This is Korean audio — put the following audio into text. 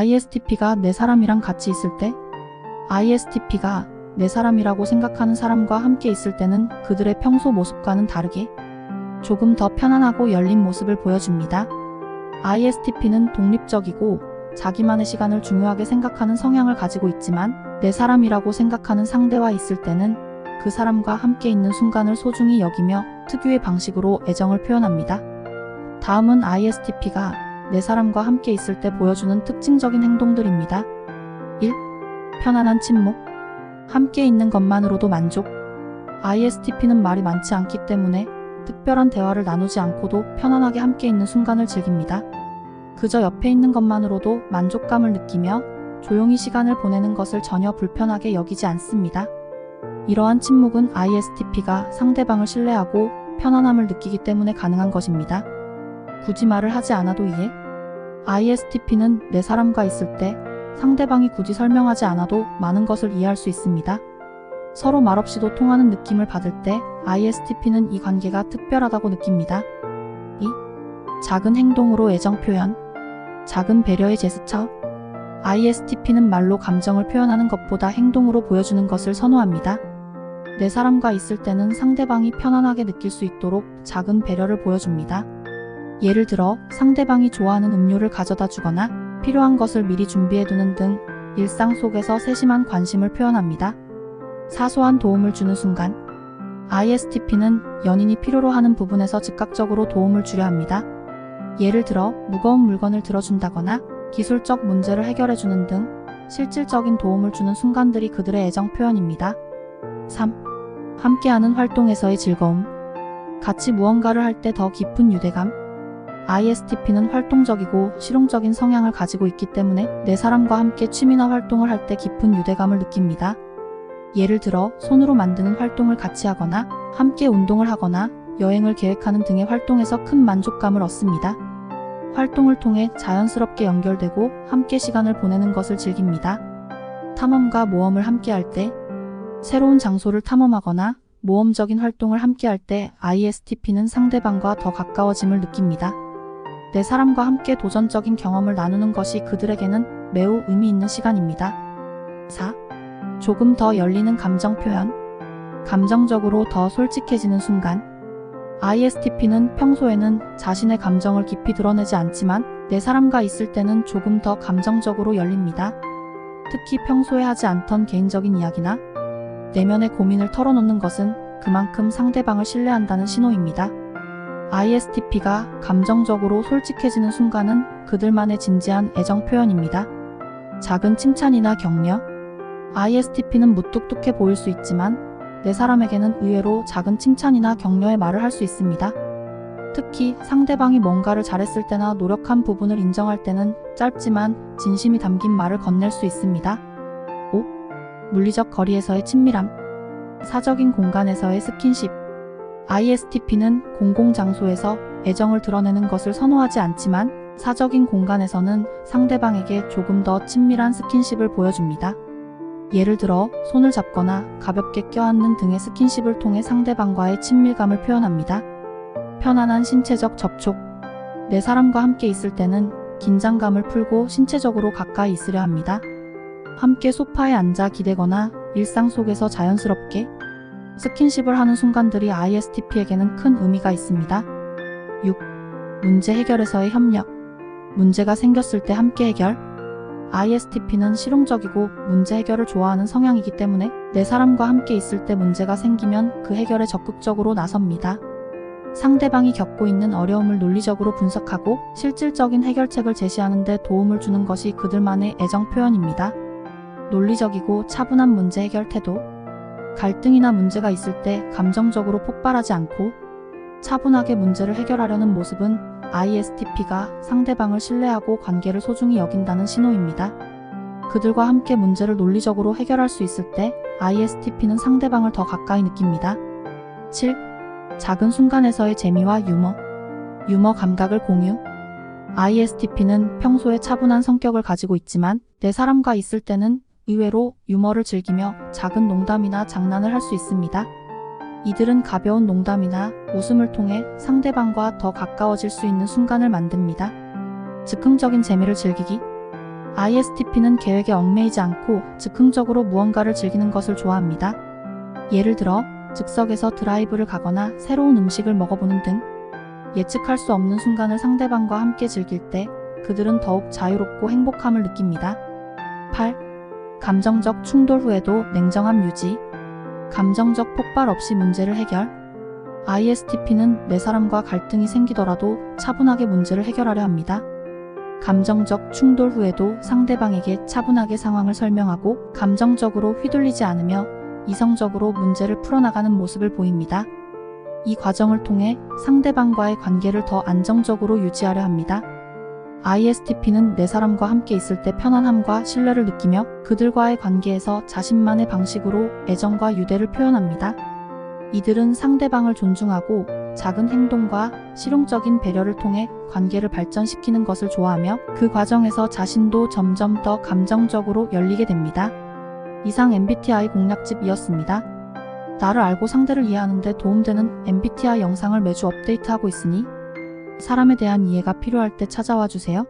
ISTP가 내 사람이랑 같이 있을 때, ISTP가 내 사람이라고 생각하는 사람과 함께 있을 때는 그들의 평소 모습과는 다르게 조금 더 편안하고 열린 모습을 보여줍니다. ISTP는 독립적이고 자기만의 시간을 중요하게 생각하는 성향을 가지고 있지만 내 사람이라고 생각하는 상대와 있을 때는 그 사람과 함께 있는 순간을 소중히 여기며 특유의 방식으로 애정을 표현합니다. 다음은 ISTP가 내 사람과 함께 있을 때 보여주는 특징적인 행동들입니다. 1. 편안한 침묵. 함께 있는 것만으로도 만족. ISTP는 말이 많지 않기 때문에 특별한 대화를 나누지 않고도 편안하게 함께 있는 순간을 즐깁니다. 그저 옆에 있는 것만으로도 만족감을 느끼며 조용히 시간을 보내는 것을 전혀 불편하게 여기지 않습니다. 이러한 침묵은 ISTP가 상대방을 신뢰하고 편안함을 느끼기 때문에 가능한 것입니다. 굳이 말을 하지 않아도 이해? ISTP는 내 사람과 있을 때 상대방이 굳이 설명하지 않아도 많은 것을 이해할 수 있습니다. 서로 말없이도 통하는 느낌을 받을 때 ISTP는 이 관계가 특별하다고 느낍니다. 2. 작은 행동으로 애정 표현. 작은 배려의 제스처. ISTP는 말로 감정을 표현하는 것보다 행동으로 보여주는 것을 선호합니다. 내 사람과 있을 때는 상대방이 편안하게 느낄 수 있도록 작은 배려를 보여줍니다. 예를 들어 상대방이 좋아하는 음료를 가져다 주거나 필요한 것을 미리 준비해두는 등 일상 속에서 세심한 관심을 표현합니다. 사소한 도움을 주는 순간. ISTP는 연인이 필요로 하는 부분에서 즉각적으로 도움을 주려 합니다. 예를 들어 무거운 물건을 들어준다거나 기술적 문제를 해결해주는 등 실질적인 도움을 주는 순간들이 그들의 애정 표현입니다. 3. 함께하는 활동에서의 즐거움. 같이 무언가를 할 때 더 깊은 유대감. ISTP는 활동적이고 실용적인 성향을 가지고 있기 때문에 내 사람과 함께 취미나 활동을 할 때 깊은 유대감을 느낍니다. 예를 들어 손으로 만드는 활동을 같이 하거나 함께 운동을 하거나 여행을 계획하는 등의 활동에서 큰 만족감을 얻습니다. 활동을 통해 자연스럽게 연결되고 함께 시간을 보내는 것을 즐깁니다. 탐험과 모험을 함께 할 때, 새로운 장소를 탐험하거나 모험적인 활동을 함께 할 때 ISTP는 상대방과 더 가까워짐을 느낍니다. 내 사람과 함께 도전적인 경험을 나누는 것이 그들에게는 매우 의미 있는 시간입니다. 4. 조금 더 열리는 감정 표현. 감정적으로 더 솔직해지는 순간. ISTP는 평소에는 자신의 감정을 깊이 드러내지 않지만 내 사람과 있을 때는 조금 더 감정적으로 열립니다. 특히 평소에 하지 않던 개인적인 이야기나 내면의 고민을 털어놓는 것은 그만큼 상대방을 신뢰한다는 신호입니다. ISTP가 감정적으로 솔직해지는 순간은 그들만의 진지한 애정 표현입니다. 작은 칭찬이나 격려. ISTP는 무뚝뚝해 보일 수 있지만 내 사람에게는 의외로 작은 칭찬이나 격려의 말을 할 수 있습니다. 특히 상대방이 뭔가를 잘했을 때나 노력한 부분을 인정할 때는 짧지만 진심이 담긴 말을 건넬 수 있습니다. 5. 물리적 거리에서의 친밀함. 사적인 공간에서의 스킨십. ISTP는 공공장소에서 애정을 드러내는 것을 선호하지 않지만 사적인 공간에서는 상대방에게 조금 더 친밀한 스킨십을 보여줍니다. 예를 들어 손을 잡거나 가볍게 껴안는 등의 스킨십을 통해 상대방과의 친밀감을 표현합니다. 편안한 신체적 접촉. 내 사람과 함께 있을 때는 긴장감을 풀고 신체적으로 가까이 있으려 합니다. 함께 소파에 앉아 기대거나 일상 속에서 자연스럽게 스킨십을 하는 순간들이 ISTP에게는 큰 의미가 있습니다. 6. 문제 해결에서의 협력. 문제가 생겼을 때 함께 해결. ISTP는 실용적이고 문제 해결을 좋아하는 성향이기 때문에 내 사람과 함께 있을 때 문제가 생기면 그 해결에 적극적으로 나섭니다. 상대방이 겪고 있는 어려움을 논리적으로 분석하고 실질적인 해결책을 제시하는 데 도움을 주는 것이 그들만의 애정 표현입니다. 논리적이고 차분한 문제 해결 태도. 갈등이나 문제가 있을 때 감정적으로 폭발하지 않고 차분하게 문제를 해결하려는 모습은 ISTP가 상대방을 신뢰하고 관계를 소중히 여긴다는 신호입니다. 그들과 함께 문제를 논리적으로 해결할 수 있을 때 ISTP는 상대방을 더 가까이 느낍니다. 7. 작은 순간에서의 재미와 유머. 유머 감각을 공유. ISTP는 평소에 차분한 성격을 가지고 있지만 내 사람과 있을 때는 의외로 유머를 즐기며 작은 농담이나 장난을 할 수 있습니다. 이들은 가벼운 농담이나 웃음을 통해 상대방과 더 가까워질 수 있는 순간을 만듭니다. 즉흥적인 재미를 즐기기. ISTP는 계획에 얽매이지 않고 즉흥적으로 무언가를 즐기는 것을 좋아합니다. 예를 들어 즉석에서 드라이브를 가거나 새로운 음식을 먹어보는 등 예측할 수 없는 순간을 상대방과 함께 즐길 때 그들은 더욱 자유롭고 행복함을 느낍니다. 8. 감정적 충돌 후에도 냉정함 유지. 감정적 폭발 없이 문제를 해결. ISTP는 내 사람과 갈등이 생기더라도 차분하게 문제를 해결하려 합니다. 감정적 충돌 후에도 상대방에게 차분하게 상황을 설명하고 감정적으로 휘둘리지 않으며 이성적으로 문제를 풀어나가는 모습을 보입니다. 이 과정을 통해 상대방과의 관계를 더 안정적으로 유지하려 합니다. ISTP는 내 사람과 함께 있을 때 편안함과 신뢰를 느끼며 그들과의 관계에서 자신만의 방식으로 애정과 유대를 표현합니다. 이들은 상대방을 존중하고 작은 행동과 실용적인 배려를 통해 관계를 발전시키는 것을 좋아하며 그 과정에서 자신도 점점 더 감정적으로 열리게 됩니다. 이상 MBTI 공략집이었습니다. 나를 알고 상대를 이해하는 데 도움되는 MBTI 영상을 매주 업데이트하고 있으니 사람에 대한 이해가 필요할 때 찾아와 주세요.